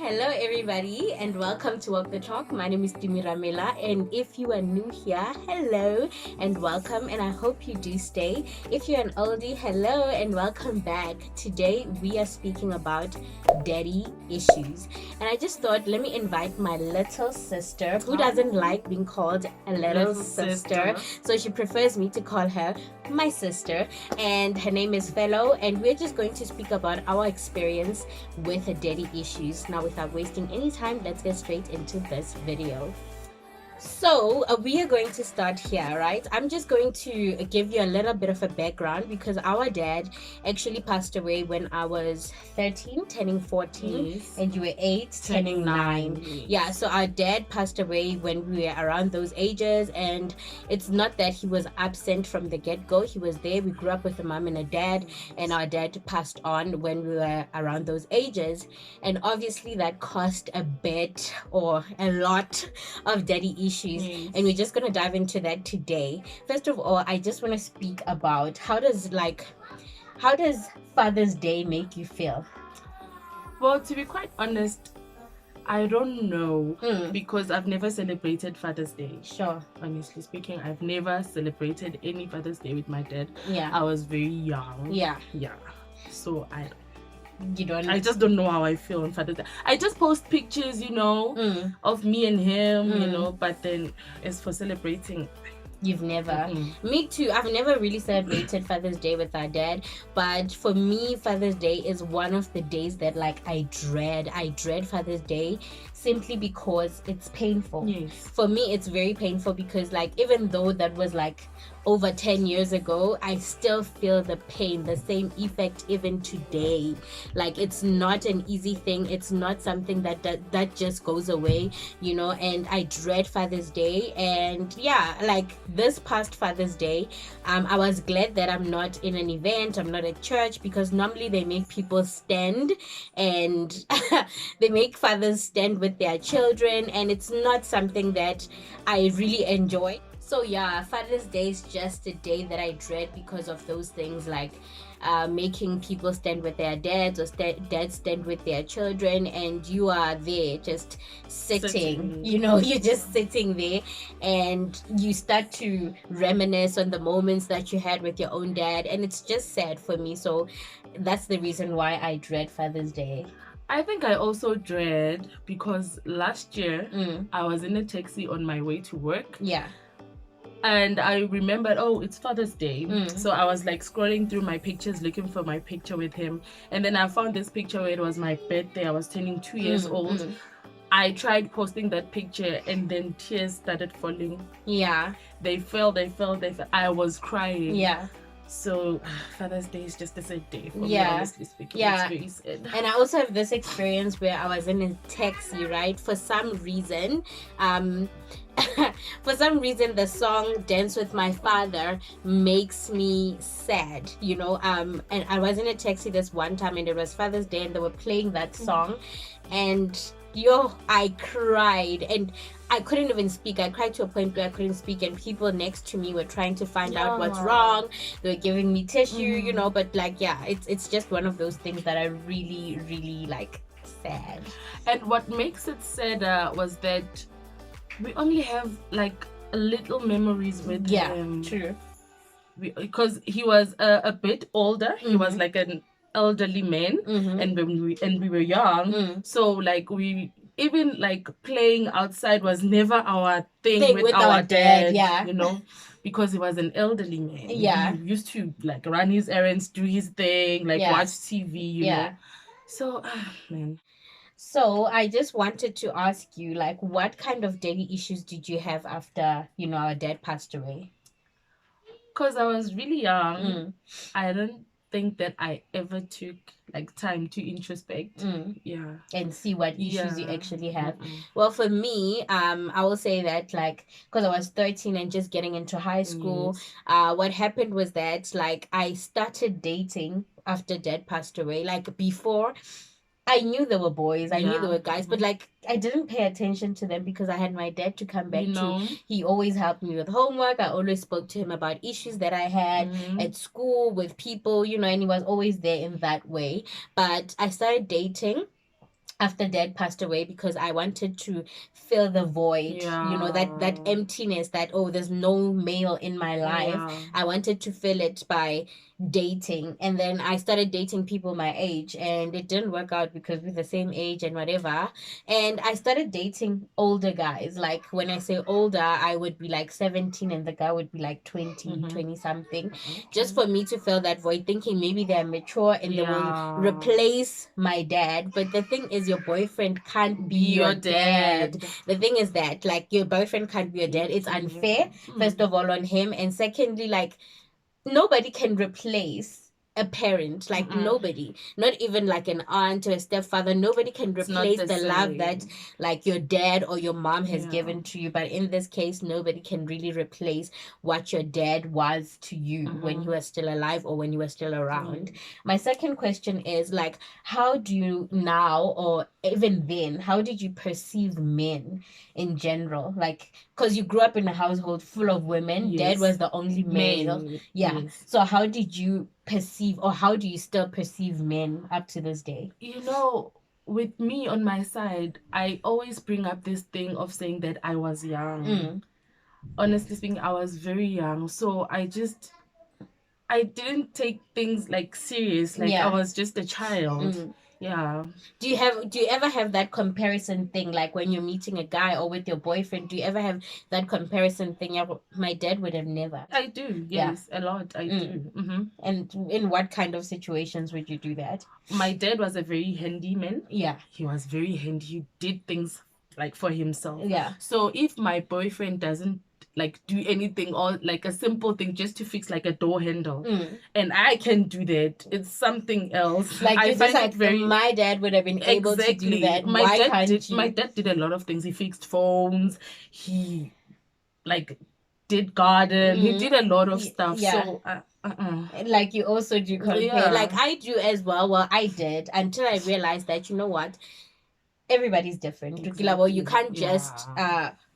Hello, everybody, and welcome to Walk the Talk. My name is Dimi Ramela, and if you are new here, hello and welcome, and I hope you do stay. If you're an oldie, hello and welcome back. Today we are speaking about daddy issues, and I just thought let me invite my little sister who doesn't like being called a little sister, so she prefers me to call her my sister, and her name is Fellow, and we're just going to speak about our experience with daddy issues. Now, without wasting any time, let's get straight into this video. So we are going to start here, right? I'm just going to give you a little bit of a background because our dad actually passed away when I was 13 turning 14. Yes. And you were 8 turning 9. Yes. Yeah, so our dad passed away when we were around those ages, and it's not that he was absent from the get-go. He was there. We grew up with a mom and a dad, and our dad passed on when we were around those ages, and obviously that caused a bit or a lot of daddy issues. Yes. And we're just going to dive into that today. First of all, I just want to speak about how does Father's Day make you feel? Well, to be quite honest, I don't know because I've never celebrated Father's Day. Sure. Honestly speaking, I've never celebrated any Father's Day with my dad. Yeah. I was very young. Yeah. So I just don't know how I feel on Father's Day. I just post pictures, of me and him, but then as for celebrating, you've never. Me too. I've never really celebrated Father's Day with our dad, but for me, Father's Day is one of the days that I dread Father's Day, simply because it's painful. Yes. For me, it's very painful because even though that was over 10 years ago, I still feel the pain, the same effect even today. It's not an easy thing. It's not something that just goes away, and I dread Father's Day. And this past Father's Day, I was glad that I'm not in an event, I'm not at church, because normally they make people stand and they make fathers stand with their children, and it's not something that I really enjoy. So yeah, Father's Day is just a day that I dread because of those things, making people stand with their dads or dads stand with their children, and you are there just sitting. You're just sitting there, and you start to reminisce on the moments that you had with your own dad, and it's just sad for me. So that's the reason why I dread Father's Day. I think I also dread because last year I was in a taxi on my way to work. Yeah. And I remembered, it's Father's Day. So I was scrolling through my pictures, looking for my picture with him. And then I found this picture where it was my birthday. I was turning 2 years old. I tried posting that picture, and then tears started falling. Yeah. They fell. I was crying. Yeah. So Father's Day is just a sad day for me, honestly speaking. Yeah. It's very sad. And I also have this experience where I was in a taxi, right? For some reason, the song Dance With My Father makes me sad, and I was in a taxi this one time, and it was Father's Day, and they were playing that song, and I cried, and I couldn't even speak. I cried to a point where I couldn't speak, and people next to me were trying to find out what's wrong. They were giving me tissue, but it's just one of those things that I really, really sad. And what makes it sadder was that we only have a little memories with him. True. Because he was a bit older. He was an elderly man, and we were young, so we even playing outside was never our thing with our dad. Because he was an elderly man. He used to run his errands, do his thing, watch TV, you know. So man. So I just wanted to ask you, what kind of daily issues did you have after our dad passed away? Because I was really young, I don't think that I ever took time to introspect. And see what issues you actually have. Well, for me, I will say that because I was 13 and just getting into high school, what happened was that I started dating after dad passed away. Before, I knew there were boys, I knew there were guys, but I didn't pay attention to them because I had my dad to come back to. He always helped me with homework. I always spoke to him about issues that I had at school with people, and he was always there in that way. But I started dating after dad passed away, because I wanted to fill the void, that emptiness, that, oh, there's no male in my life. I wanted to fill it by dating. And then I started dating people my age, and it didn't work out because we're the same age and whatever. And I started dating older guys. Like, when I say older, I would be like 17 and the guy would be like 20, 20 something, just for me to fill that void, thinking maybe they're mature and they will replace my dad. But the thing is, your boyfriend can't be your dad. The thing is that, like, your boyfriend can't be your dad. It's unfair, first of all, on him. And secondly, like, nobody can replace a parent. Like, nobody, not even like an aunt or a stepfather, nobody can replace the love that, like, your dad or your mom has given to you. But in this case, nobody can really replace what your dad was to you when he was still alive or when you were still around. My second question is, like, how do you now, or even then, how did you perceive men in general? Like, because you grew up in a household full of women. Dad was the only male. So how did you perceive, or how do you still perceive men up to this day? With me on my side, I always bring up this thing of saying that I was young. Honestly speaking, I was very young. So I didn't take things like serious. Like, I was just a child. Do you ever have that comparison thing, like when you're meeting a guy or with your boyfriend? Do you ever have that comparison thing? My dad would have never. I do, yes, a lot. I do. And in what kind of situations would you do that? My dad was a very handy man. He was very handy. He did things like for himself. So if my boyfriend doesn't like do anything, or like a simple thing just to fix like a door handle, and I can do that, it's something else. Like, I find like very... my dad would have been able to do that. My dad did a lot of things. He fixed phones. He like did garden. He did a lot of stuff. So like, you also do compare. Like, I do as well. Well, I did, until I realized that, you know what, everybody's different. You can't just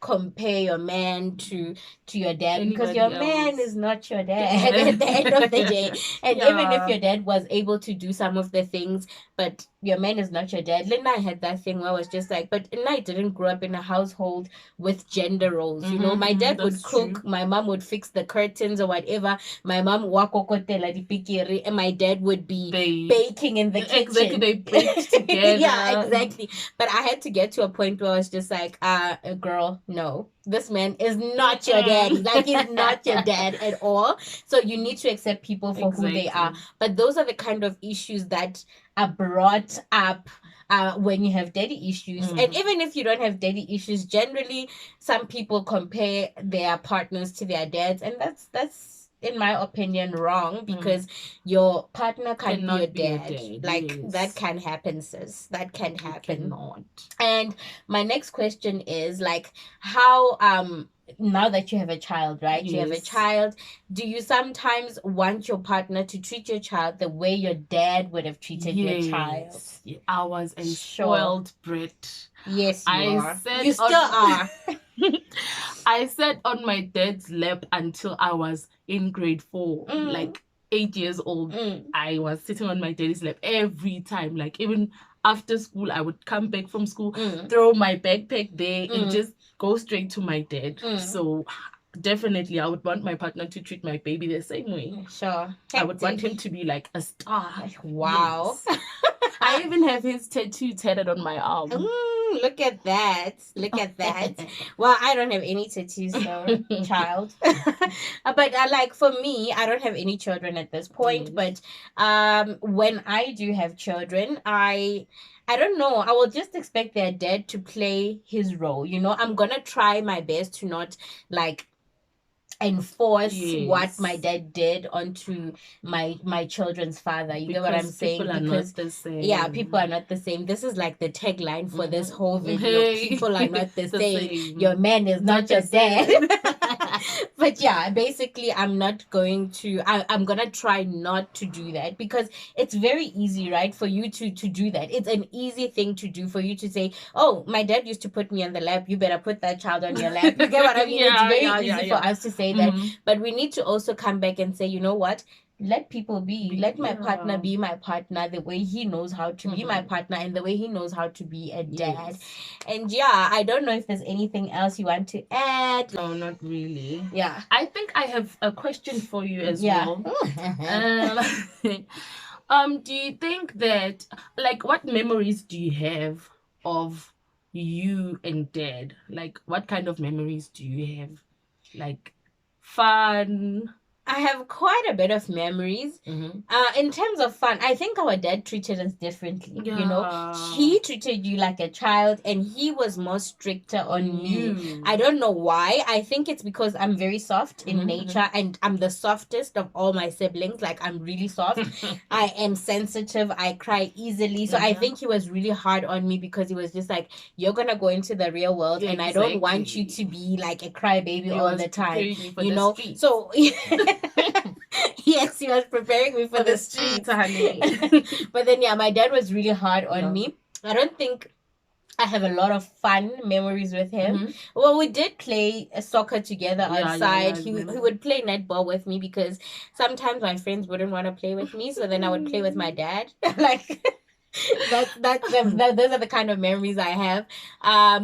compare your man to your dad. Anybody because your else. Man is not your dad at the end of the day. And even if your dad was able to do some of the things, but your man is not your dad. Linda had that thing where I was just like, but I didn't grow up in a household with gender roles. My dad would cook, my mom would fix the curtains or whatever. My mom wakokotela di pikiri, and my dad would be baking in the kitchen. Exactly, they baked together. Exactly. But I had to get to a point where I was just like, girl, no, this man is not your daddy. Like, he's not your dad at all. So you need to accept people for who they are. But those are the kind of issues that are brought up when you have daddy issues. And even if you don't have daddy issues, generally some people compare their partners to their dads, and that's in my opinion wrong, because your partner cannot be your dad. Like, that can happen, sis. That can happen. And my next question is, like, how now that you have a child, right? You have a child. Do you sometimes want your partner to treat your child the way your dad would have treated your child? I was a spoiled brat. Yes, you are. You still are. I sat on my dad's lap until I was in grade 4, like 8 years old. I was sitting on my daddy's lap every time. Like, even after school, I would come back from school, throw my backpack there, and just go straight to my dad. So definitely I would want my partner to treat my baby the same way. Sure. I would want him to be like a star. Wow. Yes. I even have his tattoo tatted on my arm. Look at that. Look at that. Well, I don't have any tattoos, so child. But like, for me, I don't have any children at this point. But when I do have children, I don't know. I will just expect their dad to play his role. I'm going to try my best to not, like, enforce what my dad did onto my children's father. You know what I'm saying? People are not the same. Yeah, people are not the same. This is like the tagline for this whole video. People are not the same. Your man is not your dad. But yeah, basically, I'm not going to. I'm gonna try not to do that, because it's very easy, right, for you to do that. It's an easy thing to do for you to say, "Oh, my dad used to put me on the lap. You better put that child on your lap." You get what I mean? It's very easy for us to say that, but we need to also come back and say, you know what? let people be. Let my partner Yeah. be my partner the way he knows how to be my partner and the way he knows how to be a dad. Yes. And yeah, I don't know if there's anything else you want to add. No, not really. Yeah. I think I have a question for you as Yeah. well. Do you think that, like, what memories do you have of you and dad? Like, what kind of memories do you have? Like, fun? I have quite a bit of memories. In terms of fun, I think our dad treated us differently. You know, Yeah. he treated you like a child, and he was more stricter on me. I don't know why. I think it's because I'm very soft in nature, and I'm the softest of all my siblings. Like, I'm really soft. I am sensitive. I cry easily. So I think he was really hard on me because he was just like, you're gonna go into the real world, and I don't want you to be like a crybaby all the time. You know, so yes, he was preparing me for the streets, honey. But then yeah, my dad was really hard on me. I don't think I have a lot of fun memories with him. Well, we did play soccer together outside. He would play netball with me because sometimes my friends wouldn't want to play with me, so then I would play with my dad. Like those are the kind of memories I have.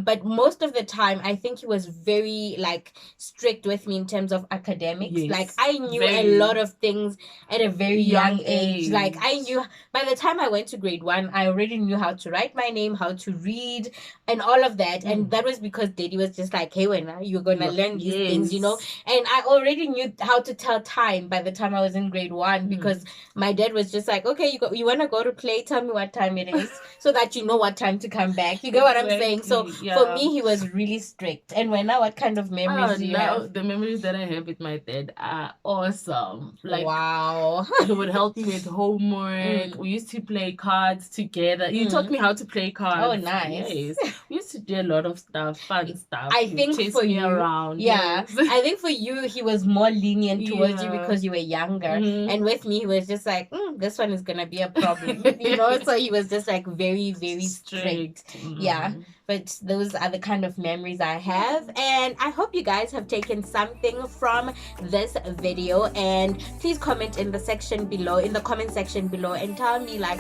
But most of the time, I think he was very like strict with me in terms of academics. Yes, like I knew a lot of things at a very young age. Like I knew by the time I went to grade 1, I already knew how to write my name, how to read, and all of that. And that was because Daddy was just like, hey, when you're gonna learn these things, you know. And I already knew how to tell time by the time I was in grade 1 because my dad was just like, okay, you want to go to play? Tell me what time it is so that you know what time to come back. You get what I'm saying? So for me, he was really strict. And when now, what kind of memories do you have? The memories that I have with my dad are awesome. Like, wow. He would help me with homework. We used to play cards together. He taught me how to play cards. Oh, nice. Yes. We used to do a lot of stuff, fun stuff. I think chase for me you, around. Yeah. I think for you, he was more lenient towards you because you were younger. And with me, he was just like, this one is going to be a problem. You know, so he was just like very, very strict. Yeah. But those are the kind of memories I have. And I hope you guys have taken something from this video. And please comment in the section below, in the comment section below, and tell me like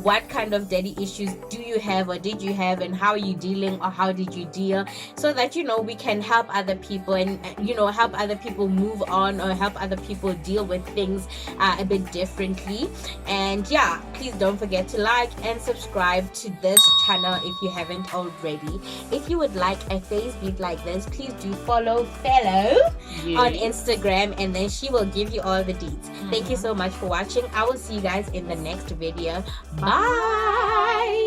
what kind of daddy issues do you have or did you have, and how are you dealing or how did you deal, so that, you know, we can help other people and, you know, help other people move on or help other people deal with things a bit differently. And yeah, please don't forget to like and subscribe to this channel if you haven't already. If you would like a face beat like this, please do follow Fellow on Instagram, and then she will give you all the deets. Thank you so much for watching. I will see you guys in the next video. Bye.